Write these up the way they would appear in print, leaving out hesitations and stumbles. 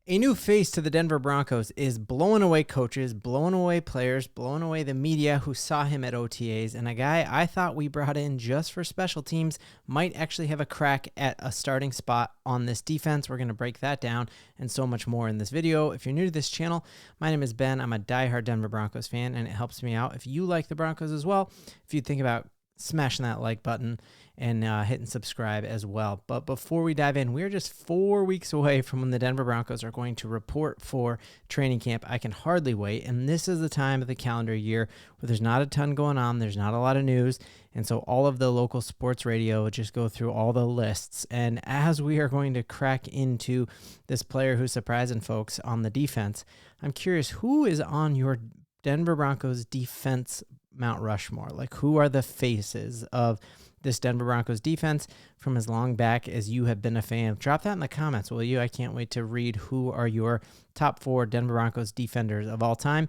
A new face to the Denver Broncos is blowing away coaches, blowing away players, blowing away the media who saw him at OTAs, and a guy I thought we brought in just for special teams might actually have a crack at a starting spot on this defense. We're going to break that down and so much more in this video. If you're new to this channel, my name is Ben. I'm a diehard Denver Broncos fan, and it helps me out if you like the Broncos as well. If you think about smashing that like button and hitting subscribe as well. But before we dive in, we're just 4 weeks away from when the Denver Broncos are going to report for training camp. I can hardly wait, and this is the time of the calendar year where there's not a ton going on, there's not a lot of news, and so all of the local sports radio just go through all the lists. And as we are going to crack into this player who's surprising folks on the defense, I'm curious, who is on your Denver Broncos defense Mount Rushmore? Like, who are the faces of this Denver Broncos defense from as long back as you have been a fan? Drop that in the comments, will you? I can't wait to read who are your top 4 Denver Broncos defenders of all time.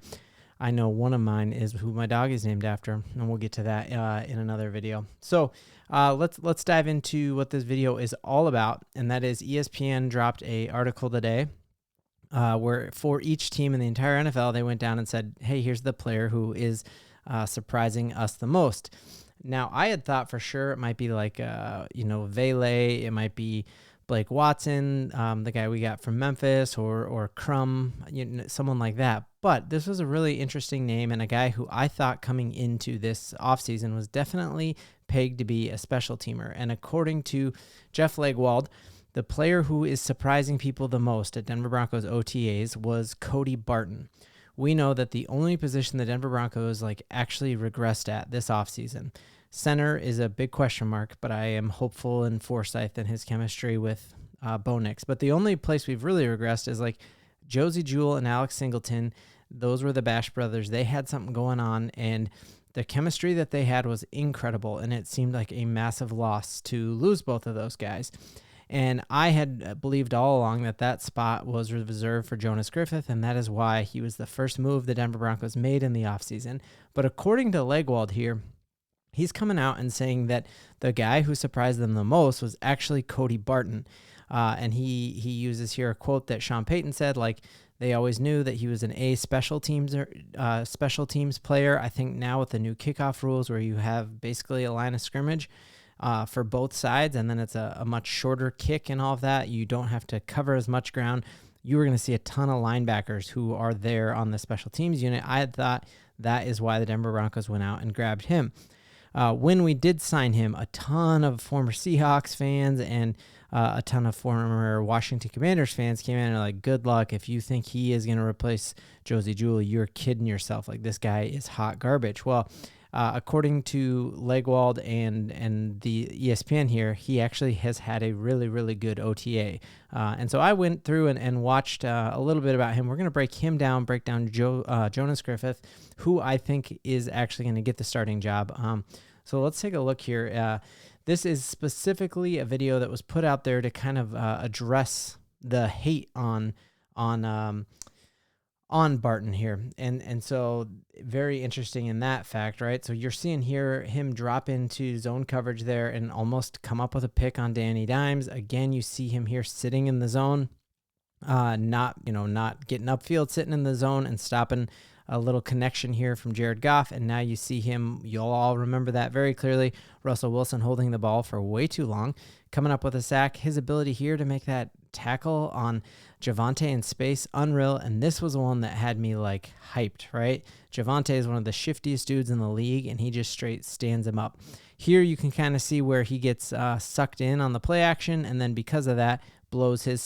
I know one of mine is who my dog is named after, and we'll get to that in another video. So let's dive into what this video is all about, and that is ESPN dropped an article today where for each team in the entire NFL, they went down and said, hey, here's the player who is surprising us the most. Now, I had thought for sure it might be like, Vele, it might be Blake Watson, the guy we got from Memphis, or Crum, someone like that. But this was a really interesting name and a guy who I thought coming into this offseason was definitely pegged to be a special teamer. And according to Jeff Legwold, the player who is surprising people the most at Denver Broncos OTAs was Cody Barton. We know that the only position the Denver Broncos actually regressed at this offseason, center, is a big question mark, but I am hopeful in Forsythe and his chemistry with Bo Nix. But the only place we've really regressed is Josey Jewell and Alex Singleton. Those were the Bash brothers. They had something going on, and the chemistry that they had was incredible, and it seemed like a massive loss to lose both of those guys. And I had believed all along that that spot was reserved for Jonas Griffith, and that is why he was the first move the Denver Broncos made in the offseason. But according to Legwold here, he's coming out and saying that the guy who surprised them the most was actually Cody Barton. And he uses here a quote that Sean Payton said, they always knew that he was an A special teams player. I think now with the new kickoff rules where you have basically a line of scrimmage, for both sides, and then it's a much shorter kick and all of that. You don't have to cover as much ground. You were going to see a ton of linebackers who are there on the special teams unit. I had thought that is why the Denver Broncos went out and grabbed him. When we did sign him, a ton of former Seahawks fans and a ton of former Washington Commanders fans came in and were good luck. If you think he is going to replace Josey Jewell, you're kidding yourself. This guy is hot garbage. Well, according to Legwold and the ESPN here, he actually has had a really, really good OTA. And so I went through and watched a little bit about him. We're going to break down Jonas Griffith, who I think is actually going to get the starting job. So let's take a look here. This is specifically a video that was put out there to kind of address the hate on Barton here. And so very interesting in that fact, right? So you're seeing here him drop into zone coverage there and almost come up with a pick on Danny Dimes. Again, you see him here sitting in the zone, not getting upfield, sitting in the zone and stopping a little connection here from Jared Goff. And now you see him, you'll all remember that very clearly, Russell Wilson holding the ball for way too long, coming up with a sack. His ability here to make that tackle on Javonte in space, unreal. And this was the one that had me hyped, right? Javonte is one of the shiftiest dudes in the league, and he just straight stands him up. Here you can kind of see where he gets sucked in on the play action, and then because of that, blows his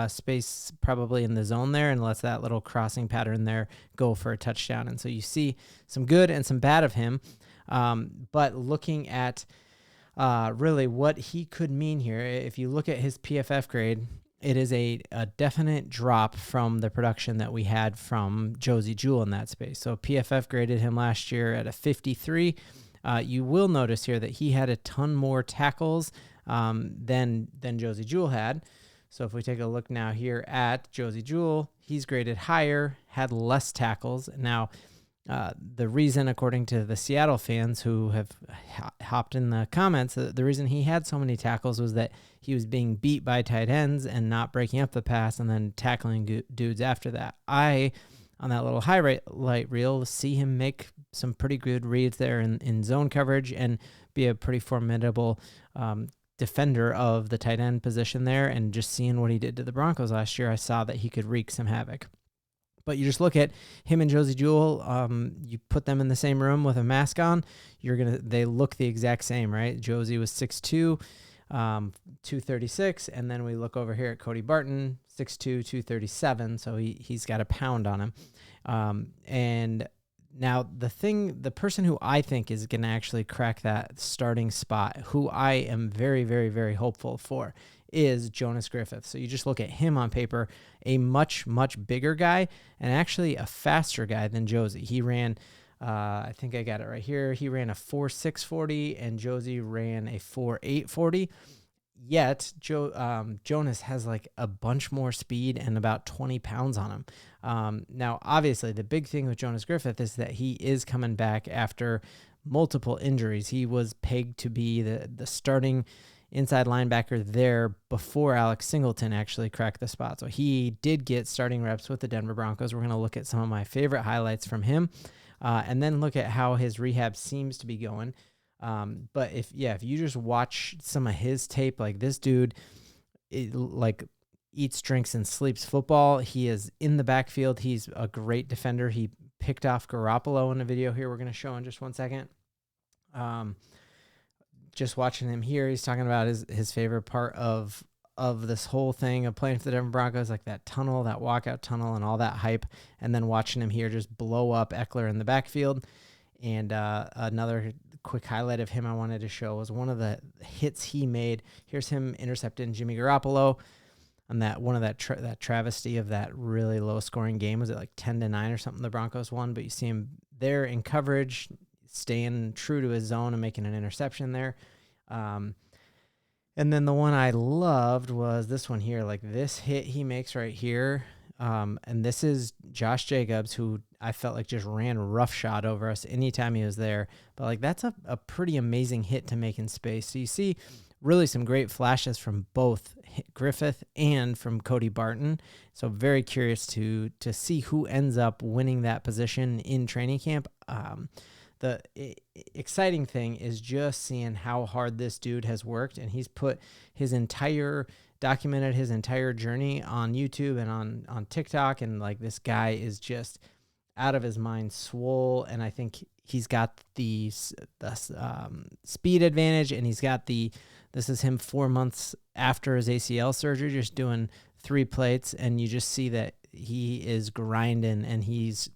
space probably in the zone there and lets that little crossing pattern there go for a touchdown. And so you see some good and some bad of him. But looking at really what he could mean here, if you look at his PFF grade, it is a definite drop from the production that we had from Josey Jewell in that space. So PFF graded him last year at a 53. You will notice here that he had a ton more tackles than Josey Jewell had. So if we take a look now here at Josey Jewell, he's graded higher, had less tackles. Now, The reason, according to the Seattle fans who have hopped in the comments, the reason he had so many tackles was that he was being beat by tight ends and not breaking up the pass and then tackling dudes after that. On that little highlight reel, see him make some pretty good reads there in zone coverage and be a pretty formidable defender of the tight end position there. And just seeing what he did to the Broncos last year, I saw that he could wreak some havoc. But you just look at him and Josey Jewell, you put them in the same room with a mask on, they look the exact same, right? Josey was 6'2", 236, and then we look over here at Cody Barton, 6'2", 237, so he's got a pound on him. And now the person who I think is going to actually crack that starting spot, who I am very, very, very hopeful for, is Jonas Griffith. So you just look at him on paper, a much, much bigger guy and actually a faster guy than Josey. He ran, I think I got it right here. He ran a 4.6 40 and Josey ran a 4.8 40. Yet Jonas has like a bunch more speed and about 20 pounds on him. Now, obviously, the big thing with Jonas Griffith is that he is coming back after multiple injuries. He was pegged to be the starting inside linebacker there before Alex Singleton actually cracked the spot. So he did get starting reps with the Denver Broncos. We're going to look at some of my favorite highlights from him and then look at how his rehab seems to be going. But if you just watch some of his tape, like this dude, eats, drinks, and sleeps football. He is in the backfield. He's a great defender. He picked off Garoppolo in a video here we're going to show in just one second. Just watching him here, he's talking about his favorite part of this whole thing of playing for the Denver Broncos, like that tunnel, that walkout tunnel, and all that hype, and then watching him here just blow up Eckler in the backfield. And another quick highlight of him I wanted to show was one of the hits he made. Here's him intercepting Jimmy Garoppolo on that travesty of that really low scoring game. Was it like 10-9 or something the Broncos won? But you see him there in coverage, staying true to his zone and making an interception there. And then the one I loved was this one here, like this hit he makes right here. And this is Josh Jacobs, who I felt like just ran roughshod over us anytime he was there. But like that's a pretty amazing hit to make in space. So you see really some great flashes from both Griffith and from Cody Barton. So very curious to see who ends up winning that position in training camp. The exciting thing is just seeing how hard this dude has worked, and he's documented his entire journey on YouTube and on TikTok, and like this guy is just out of his mind swole, and I think he's got the speed advantage, and he's got this is him 4 months after his ACL surgery, just doing 3 plates, and you just see that he is grinding, and he's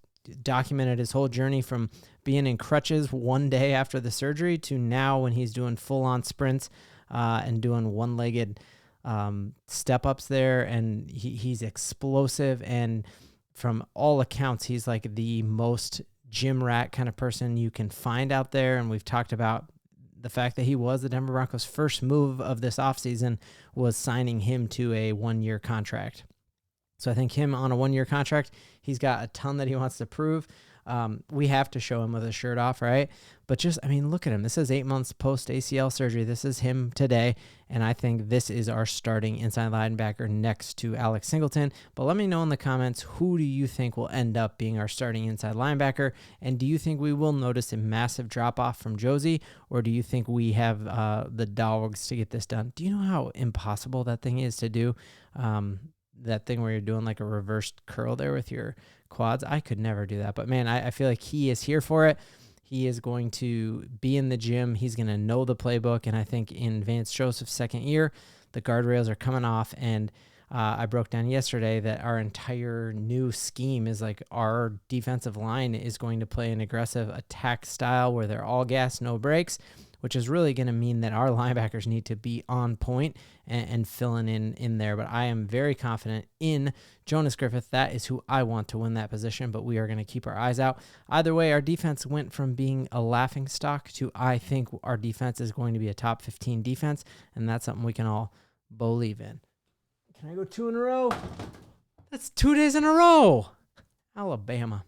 documented his whole journey from being in crutches one day after the surgery to now when he's doing full-on sprints and doing one-legged step-ups there, and he's explosive, and from all accounts, he's like the most gym rat kind of person you can find out there, and we've talked about the fact that he was the Denver Broncos' first move of this offseason was signing him to a 1-year contract. So I think him on a 1-year contract, he's got a ton that he wants to prove. We have to show him with his shirt off, right? But just, I mean, look at him. This is 8 months post ACL surgery. This is him today. And I think this is our starting inside linebacker next to Alex Singleton. But let me know in the comments, who do you think will end up being our starting inside linebacker? And do you think we will notice a massive drop off from Josey? Or do you think we have the dogs to get this done? Do you know how impossible that thing is to do? That thing where you're doing like a reversed curl there with your quads. I could never do that. But man, I feel like he is here for it. He is going to be in the gym. He's going to know the playbook. And I think in Vance Joseph's second year, the guardrails are coming off. And I broke down yesterday that our entire new scheme is like our defensive line is going to play an aggressive attack style where they're all gas, no brakes, which is really going to mean that our linebackers need to be on point and filling in there. But I am very confident in Jonas Griffith. That is who I want to win that position, but we are going to keep our eyes out. Either way, our defense went from being a laughing stock to I think our defense is going to be a top 15 defense, and that's something we can all believe in. Can I go 2 in a row? That's 2 days in a row. Alabama.